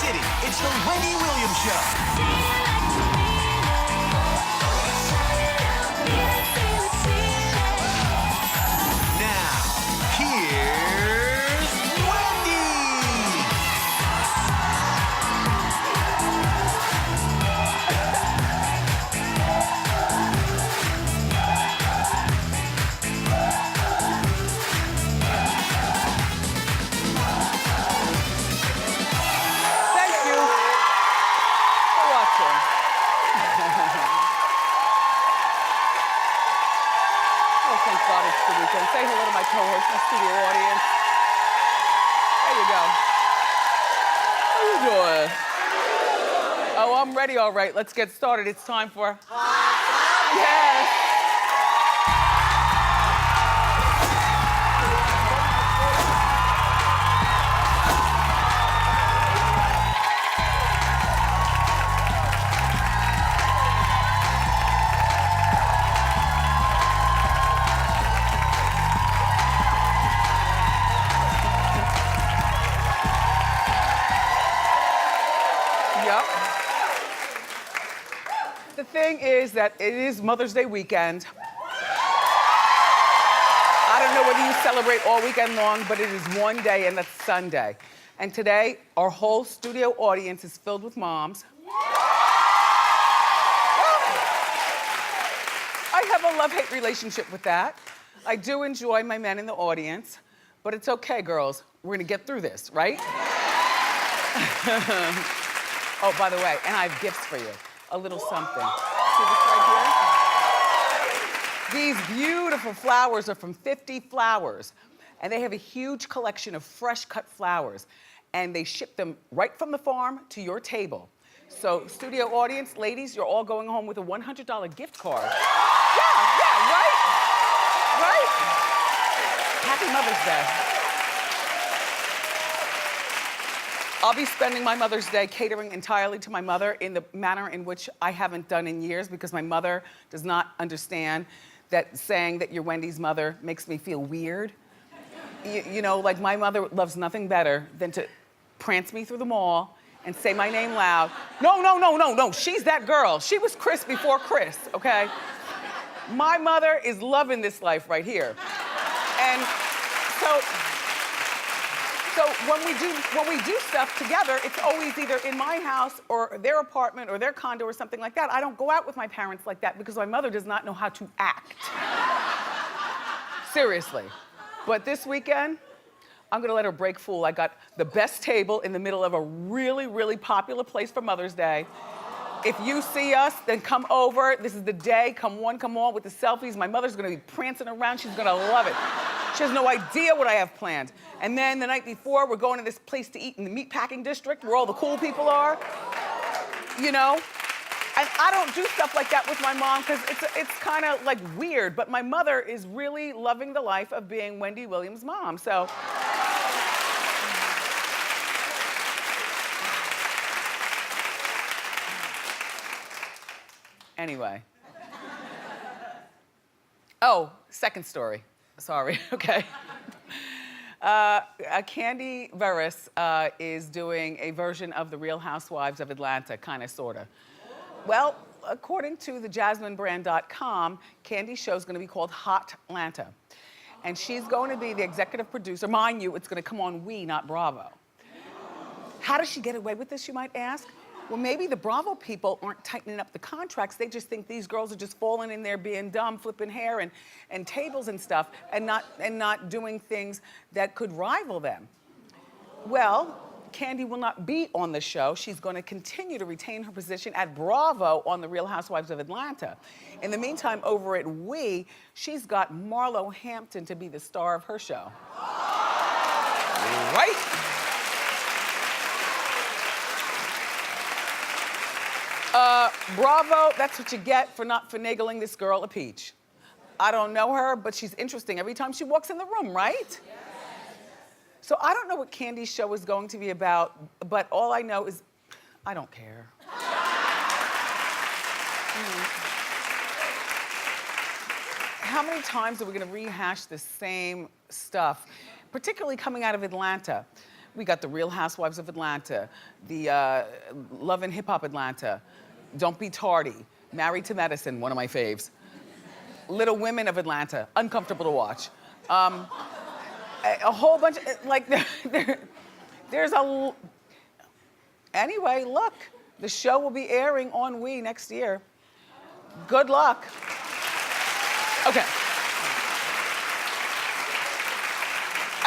City. It's the Wendy Williams Show. Now, here's Wendy. Thank you for watching. Oh, thank God it's the weekend. Say hello to my co-host and studio audience. There you go. How you doing? Oh, I'm ready, all right. Let's get started. It's time for... Yes. Yep. The thing is that it is Mother's Day weekend. I don't know whether you celebrate all weekend long, but it is one day, and that's Sunday. And today, our whole studio audience is filled with moms. I have a love-hate relationship with that. I do enjoy my men in the audience, but it's okay, girls. We're gonna get through this, right? Oh, by the way, and I have gifts for you. A little something. See this right here? These beautiful flowers are from 50 Flowers, and they have a huge collection of fresh cut flowers, and they ship them right from the farm to your table. So, studio audience, ladies, you're all going home with a $100 gift card. Yeah, right? Right? Happy Mother's Day. I'll be spending my Mother's Day catering entirely to my mother in the manner in which I haven't done in years, because my mother does not understand that saying that you're Wendy's mother makes me feel weird. You know, like my mother loves nothing better than to prance me through the mall and say my name loud. No, she's that girl. She was Chris before Chris, okay? My mother is loving this life right here. And so when we do stuff together, it's always either in my house or their apartment or their condo or something like that. I don't go out with my parents like that because my mother does not know how to act. Seriously. But this weekend, I'm gonna let her break fool. I got the best table in the middle of a really, really popular place for Mother's Day. If you see us, then come over. This is the day. Come one, come all with the selfies. My mother's gonna be prancing around. She's gonna love it. She has no idea what I have planned. And then the night before, we're going to this place to eat in the meatpacking district where all the cool people are. You know? And I don't do stuff like that with my mom because it's kind of like weird. But my mother is really loving the life of being Wendy Williams' mom. So. Anyway. Oh, second story. Sorry, okay. Candy Veris is doing a version of The Real Housewives of Atlanta, kind of, sort of. Well, according to the JasmineBrand.com, Candy's show is going to be called Hot Atlanta. And she's going to be the executive producer. Mind you, it's going to come on We, not Bravo. How does she get away with this, you might ask? Well, maybe the Bravo people aren't tightening up the contracts. They just think these girls are just falling in there being dumb, flipping hair and tables and stuff, and not doing things that could rival them. Well, Candy will not be on the show. She's going to continue to retain her position at Bravo on The Real Housewives of Atlanta. In the meantime, over at We, she's got Marlo Hampton to be the star of her show. Right? Bravo, that's what you get for not finagling this girl a peach. I don't know her, but she's interesting every time she walks in the room, right? Yes. So I don't know what Candy's show is going to be about, but all I know is I don't care. How many times are we gonna rehash the same stuff, particularly coming out of Atlanta? We got the Real Housewives of Atlanta, the Love and Hip Hop Atlanta, Don't Be Tardy, Married to Medicine, one of my faves. Little Women of Atlanta, uncomfortable to watch. A whole bunch of, like, anyway, look, the show will be airing on We next year. Good luck. Okay.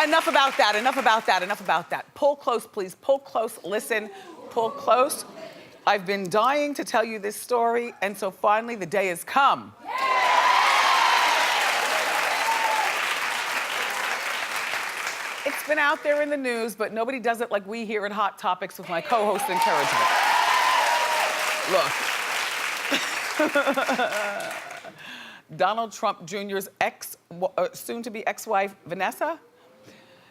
Enough about that, enough about that, enough about that. Pull close, please, pull close, listen, pull close. I've been dying to tell you this story, and so finally the day has come. It's been out there in the news, but nobody does it like we here at Hot Topics with my co-host encouragement. Look. Donald Trump Jr.'s soon-to-be ex-wife, Vanessa.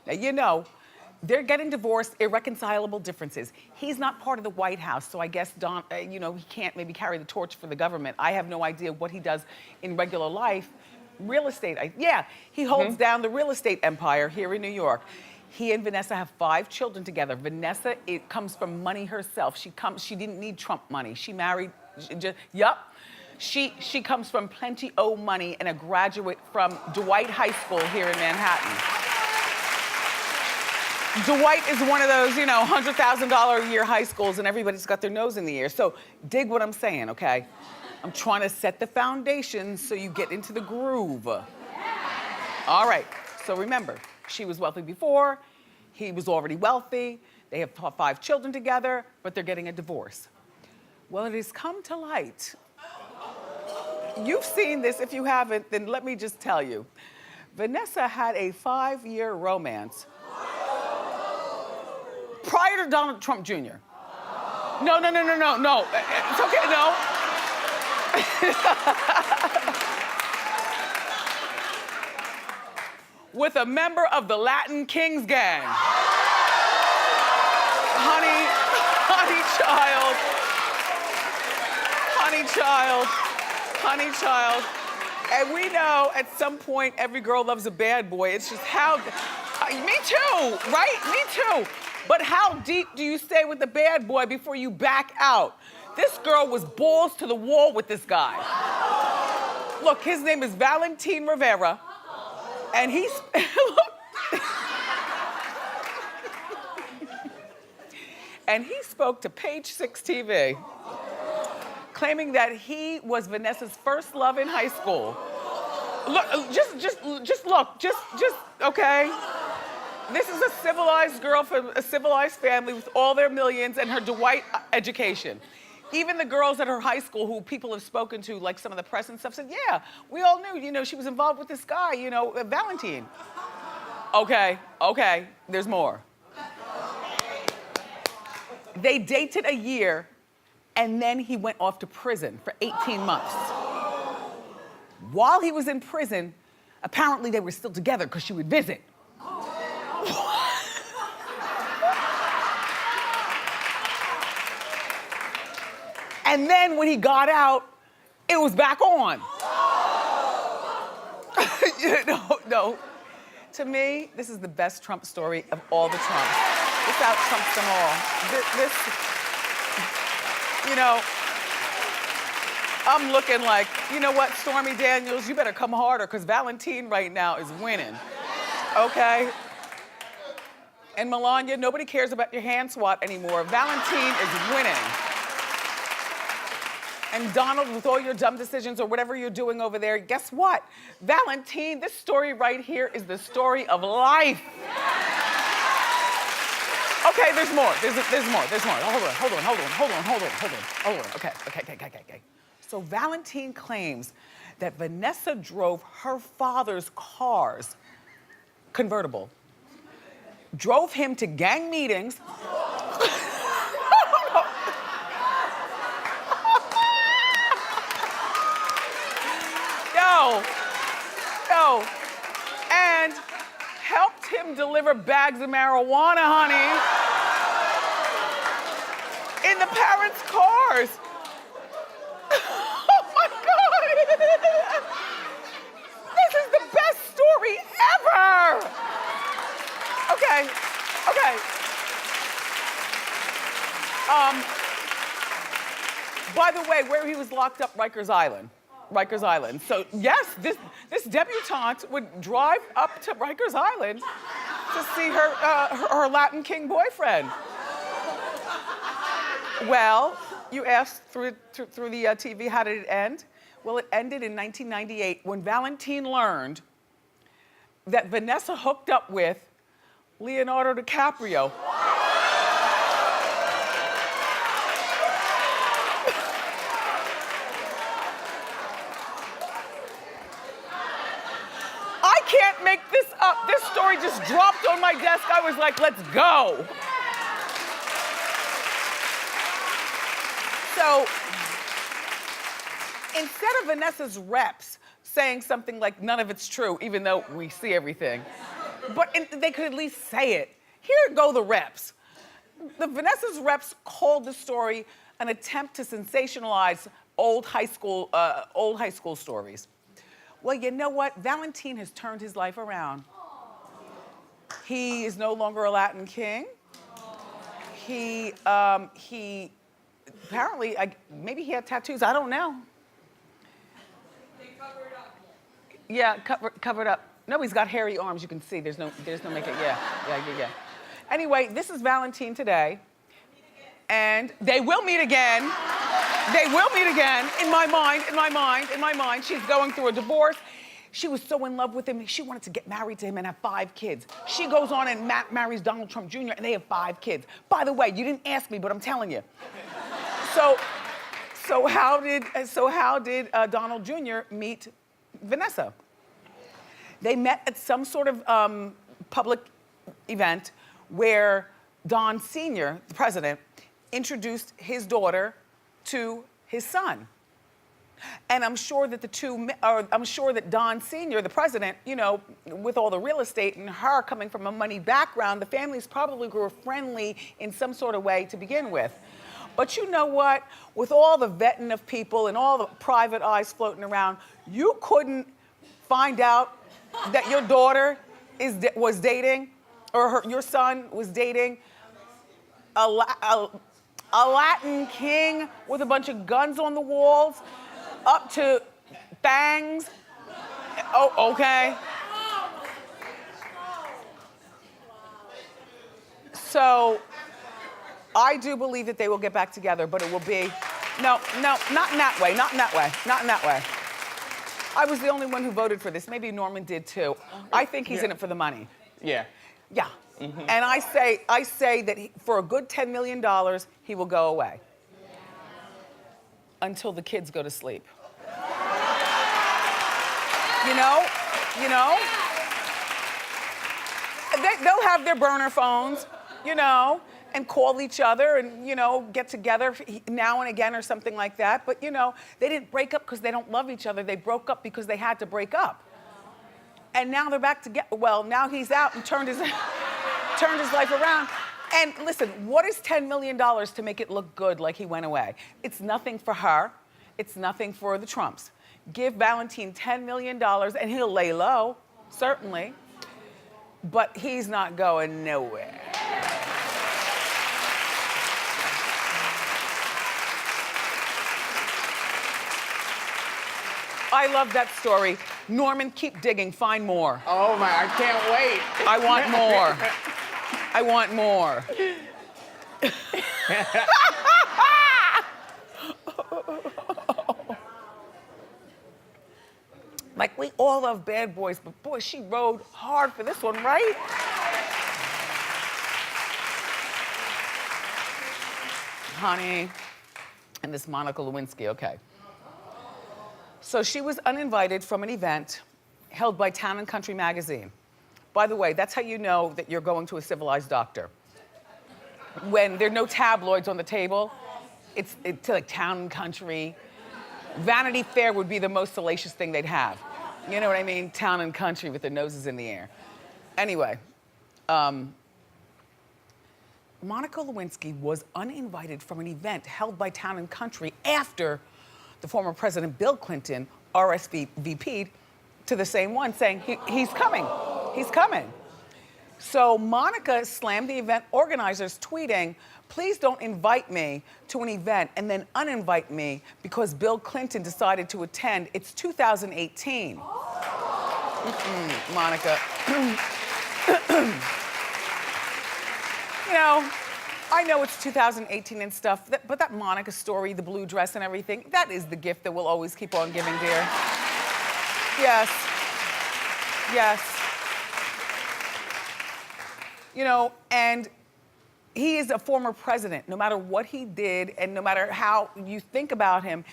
Now, you know, they're getting divorced, irreconcilable differences. He's not part of the White House, so I guess he can't maybe carry the torch for the government. I have no idea what he does in regular life. Real estate, he holds down the real estate empire here in New York. He and Vanessa have 5 children together. Vanessa, it comes from money herself. She didn't need Trump money. She married, She comes from plenty o' money and a graduate from Dwight High School here in Manhattan. Dwight is one of those, $100,000 a year high schools and everybody's got their nose in the air. So dig what I'm saying, okay? I'm trying to set the foundation so you get into the groove. All right, so remember, she was wealthy before, he was already wealthy, they have 5 children together, but they're getting a divorce. Well, it has come to light. You've seen this. If you haven't, then let me just tell you. Vanessa had a 5-year romance prior to Donald Trump Jr. No. It's okay, no. With a member of the Latin Kings gang. Honey child. And we know at some point every girl loves a bad boy. It's just how, me too, right? Me too. But how deep do you stay with the bad boy before you back out? This girl was balls to the wall with this guy. Look, his name is Valentin Rivera. And he's, and he spoke to Page 6 TV, claiming that he was Vanessa's first love in high school. Look, just look, okay? This is a civilized girl from a civilized family with all their millions and her Dwight education. Even the girls at her high school who people have spoken to, like some of the press and stuff, said, yeah, we all knew, she was involved with this guy, Valentin. Okay, there's more. They dated a year, and then he went off to prison for 18 months. While he was in prison, apparently they were still together because she would visit. And then when he got out, it was back on. No. To me, this is the best Trump story of all the Trumps. This out-Trumps them all. I'm looking like, you know what, Stormy Daniels, you better come harder because Valentin right now is winning, okay? And Melania, nobody cares about your hand swat anymore. Valentin is winning. And Donald, with all your dumb decisions or whatever you're doing over there, guess what? Valentin, this story right here is the story of life. Okay, there's more. There's more. Hold on. Okay. So Valentin claims that Vanessa drove her father's car's convertible, drove him to gang meetings. No. And helped him deliver bags of marijuana, honey, in the parents' cars. Oh my God. This is the best story ever. Okay. Um, by the way, where he was locked up, Rikers Island. Rikers Island. So yes, this debutante would drive up to Rikers Island to see her Latin King boyfriend. Well, you asked through the TV, how did it end? Well, it ended in 1998 when Valentine learned that Vanessa hooked up with Leonardo DiCaprio. I can't make this up. This story just dropped on my desk. I was like, let's go. So instead of Vanessa's reps saying something like none of it's true, even though we see everything, but they could at least say it. Here go the reps. The Vanessa's reps called the story an attempt to sensationalize old high school stories. Well, you know what? Valentine has turned his life around. He is no longer a Latin king. He apparently, maybe he had tattoos, I don't know. They covered up. Yeah, covered up. No, he's got hairy arms, you can see. There's no makeup, yeah. Anyway, this is Valentine today. And they will meet again. They will meet again, in my mind. She's going through a divorce. She was so in love with him, she wanted to get married to him and have 5 kids. She goes on and marries Donald Trump Jr. and they have 5 kids. By the way, you didn't ask me, but I'm telling you. So how did Donald Jr. meet Vanessa? They met at some sort of public event where Don Sr., the president, introduced his daughter to his son. And I'm sure that that Don Sr., the president, you know, with all the real estate and her coming from a money background, the families probably grew friendly in some sort of way to begin with. But you know what? With all the vetting of people and all the private eyes floating around, you couldn't find out that your daughter was dating, or your son was dating a Latin king with a bunch of guns on the walls, up to fangs. Oh, okay. So I do believe that they will get back together, but it will be, no, not in that way. I was the only one who voted for this. Maybe Norman did too. I think he's in it for the money. Yeah. Yeah. Mm-hmm. And I say that for a good $10 million, he will go away. Until the kids go to sleep. You know? They'll have their burner phones, you know, and call each other and, you know, get together now and again or something like that. But, you know, they didn't break up because they don't love each other. They broke up because they had to break up. And now they're back together. Well, now he's out and turned his life around. And listen, what is $10 million to make it look good like he went away? It's nothing for her. It's nothing for the Trumps. Give Valentine $10 million and he'll lay low, certainly. But he's not going nowhere. I love that story. Norman, keep digging, find more. Oh my, I can't wait. I want more. I want more. Like, we all love Bad Boys, but boy, she rode hard for this one, right? Honey, and this Monica Lewinsky, okay. So she was uninvited from an event held by Town and Country magazine. By the way, that's how you know that you're going to a civilized doctor. When there are no tabloids on the table, it's like Town and Country. Vanity Fair would be the most salacious thing they'd have. You know what I mean? Town and Country with their noses in the air. Anyway, Monica Lewinsky was uninvited from an event held by Town and Country after the former President Bill Clinton RSVP'd to the same one, saying he's coming. He's coming. So Monica slammed the event organizers, tweeting, "Please don't invite me to an event and then uninvite me because Bill Clinton decided to attend. It's 2018. Monica. You know, I know it's 2018 and stuff, but that Monica story, the blue dress and everything, that is the gift that we'll always keep on giving, dear. Yes. Yes. You know, and he is a former president. No matter what he did and no matter how you think about him,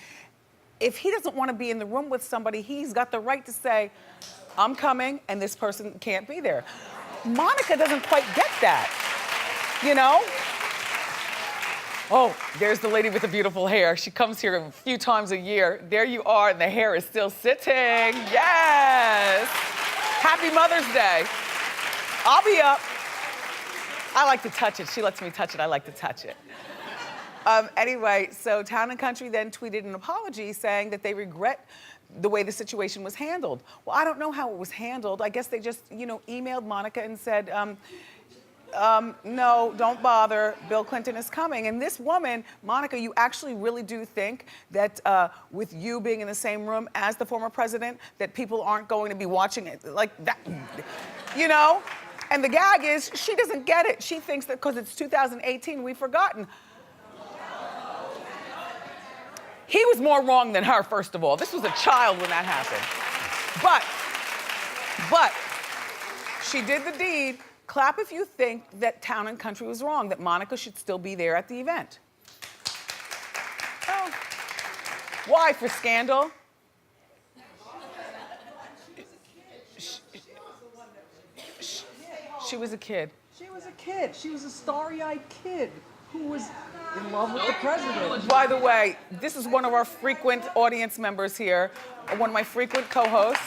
if he doesn't want to be in the room with somebody, he's got the right to say, I'm coming and this person can't be there. Monica doesn't quite get that, you know? Oh, there's the lady with the beautiful hair. She comes here a few times a year. There you are, and the hair is still sitting. Yes! Happy Mother's Day. I'll be up. I like to touch it. She lets me touch it. I like to touch it. Anyway, so Town & Country then tweeted an apology saying that they regret the way the situation was handled. Well, I don't know how it was handled. I guess they just, you know, emailed Monica and said, no, don't bother. Bill Clinton is coming. And this woman, Monica, you actually really do think that with you being in the same room as the former president, that people aren't going to be watching it like that, you know? And the gag is, she doesn't get it. She thinks that because it's 2018, we've forgotten. He was more wrong than her, first of all. This was a child when that happened. But, she did the deed. Clap if you think that Town & Country was wrong, that Monica should still be there at the event. Oh. Why, for scandal? She was a kid. She was a kid. She was a starry-eyed kid who was in love with the president. By the way, this is one of our frequent audience members here, one of my frequent co-hosts.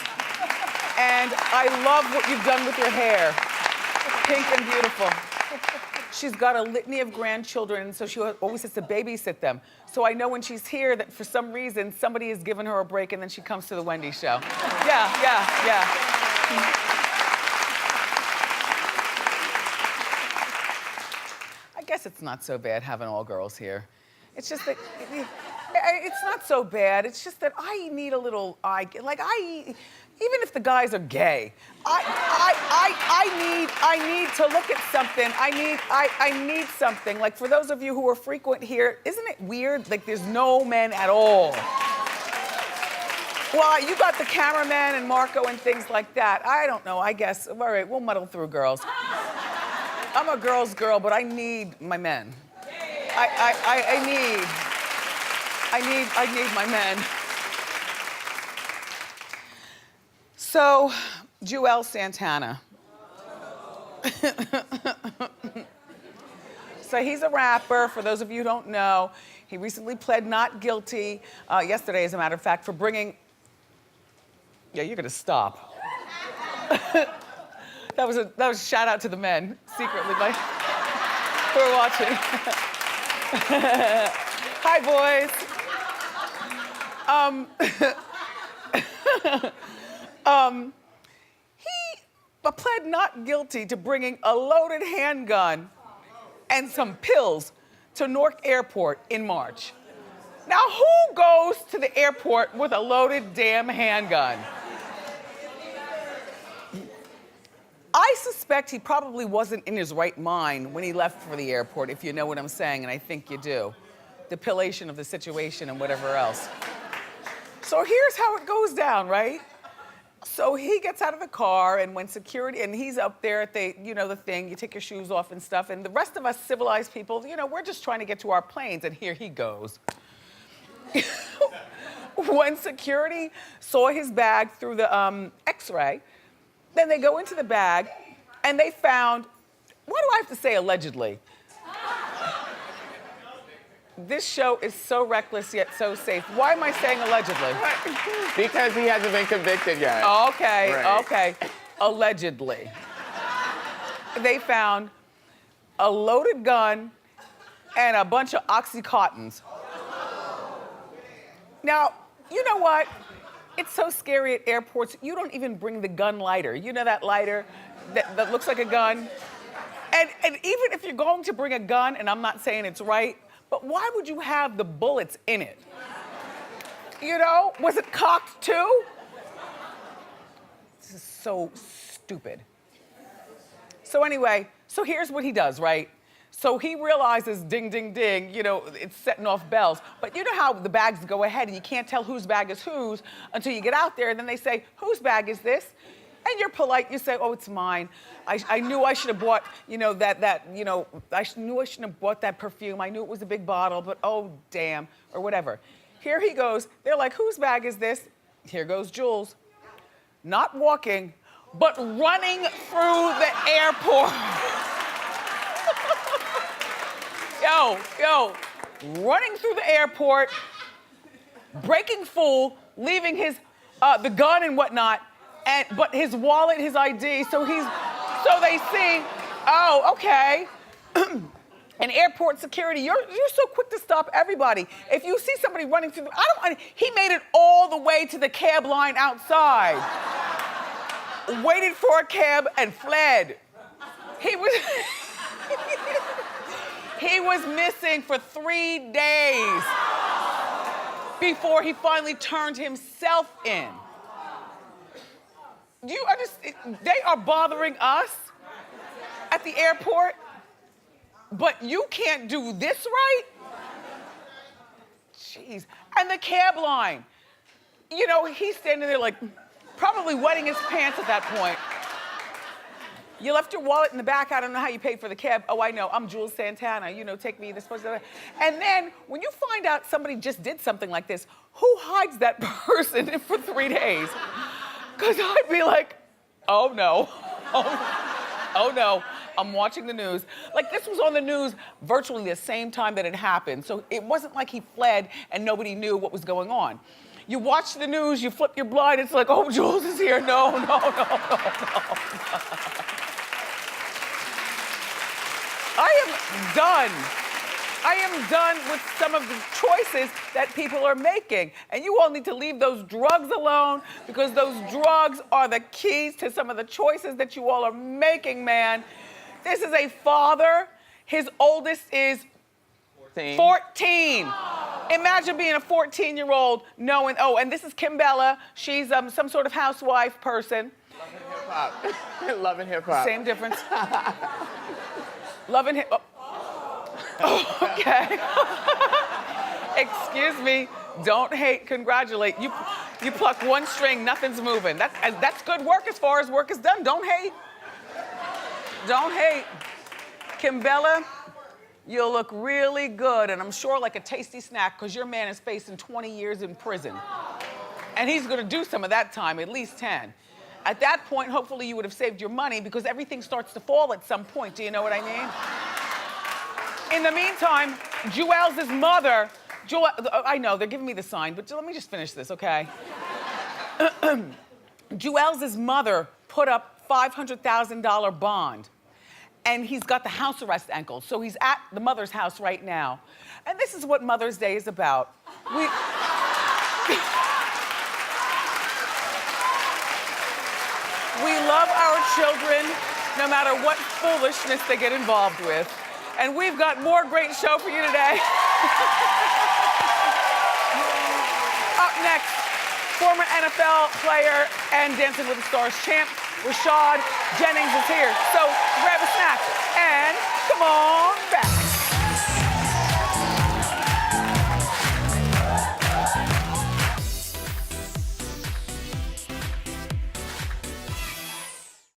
And I love what you've done with your hair. Pink and beautiful. She's got a litany of grandchildren, so she always has to babysit them. So I know when she's here that for some reason, somebody has given her a break and then she comes to the Wendy show. Yeah. I guess it's not so bad having all girls here. It's just that, it's not so bad. It's just that I need a little even if the guys are gay, I need to look at something. I need something. Like for those of you who are frequent here, isn't it weird? Like there's no men at all. Well, you got the cameraman and Marco and things like that. I don't know, I guess. All right, we'll muddle through, girls. I'm a girl's girl, but I need my men. I need my men. So, Joel Santana. So he's a rapper, for those of you who don't know. He recently pled not guilty, yesterday as a matter of fact, for bringing... Yeah, you're gonna stop. That was a shout out to the men, secretly, who are watching. Hi, boys. He pled not guilty to bringing a loaded handgun and some pills to Newark Airport in March. Now, who goes to the airport with a loaded damn handgun? I suspect he probably wasn't in his right mind when he left for the airport, if you know what I'm saying, and I think you do. Depilation of the situation and whatever else. So here's how it goes down, right? So he gets out of the car, and when security, and he's up there at the, you know, the thing, you take your shoes off and stuff, and the rest of us civilized people, you know, we're just trying to get to our planes, and here he goes. When security saw his bag through the X-ray, then they go into the bag, and they found, why do I have to say allegedly? This show is so reckless yet so safe. Why am I saying allegedly? Because he hasn't been convicted yet. Okay, right. Okay. Allegedly. They found a loaded gun and a bunch of Oxycontins. Now, you know what? It's so scary at airports, you don't even bring the gun lighter. You know that lighter? that looks like a gun. And even if you're going to bring a gun, and I'm not saying it's right, but why would you have the bullets in it? You know, was it cocked too? This is so stupid. So anyway, so here's what he does, right? So he realizes, ding, ding, ding, you know, it's setting off bells. But you know how the bags go ahead and you can't tell whose bag is whose until you get out there, and then they say, whose bag is this? And you're polite, you say, oh, it's mine. I knew I should have bought, you know, knew I shouldn't have bought that perfume. I knew it was a big bottle, but oh, damn, or whatever. Here he goes. They're like, whose bag is this? Here goes Jules. Not walking, but running through the airport. Yo, running through the airport, breaking full, leaving his, the gun and whatnot, but his wallet, his ID, so they see, oh, okay. And airport security, you're so quick to stop everybody. If you see somebody running through, he made it all the way to the cab line outside. Waited for a cab and fled. He was missing for 3 days before he finally turned himself in. Do you understand? They are bothering us at the airport, but you can't do this right? Jeez. And the cab line. You know, he's standing there like, probably wetting his pants at that point. You left your wallet in the back. I don't know how you paid for the cab. Oh, I know. I'm Jules Santana. You know, take me this person. And then when you find out somebody just did something like this, who hides that person for 3 days? Because I'd be like, oh no. Oh no. I'm watching the news. Like, this was on the news virtually the same time that it happened. So it wasn't like he fled and nobody knew what was going on. You watch the news, you flip your blind, it's like, oh, Jules is here. No. I am done with some of the choices that people are making. And you all need to leave those drugs alone, because those drugs are the keys to some of the choices that you all are making, man. This is a father. His oldest is 14. Imagine being a 14-year-old knowing, oh, and this is Kimbella. She's some sort of housewife person. Love and hip-hop. Love and hip-hop. Same difference. Love and hip. Oh, okay. Excuse me. Don't hate, congratulate. You pluck one string, nothing's moving. That's good work as far as work is done. Don't hate. Don't hate. Kimbella, you'll look really good, and I'm sure like a tasty snack, because your man is facing 20 years in prison. And he's gonna do some of that time, at least 10. At that point, hopefully you would have saved your money, because everything starts to fall at some point. Do you know what I mean? In the meantime, Jewel's mother, I know, they're giving me the sign, but let me just finish this, okay? Jewel's mother put up $500,000 bond, and he's got the house arrest ankle, so he's at the mother's house right now. And this is what Mother's Day is about. We love our children, no matter what foolishness they get involved with. And we've got more great show for you today. Up next, former NFL player and Dancing with the Stars champ, Rashad Jennings is here. So grab a snack and come on back.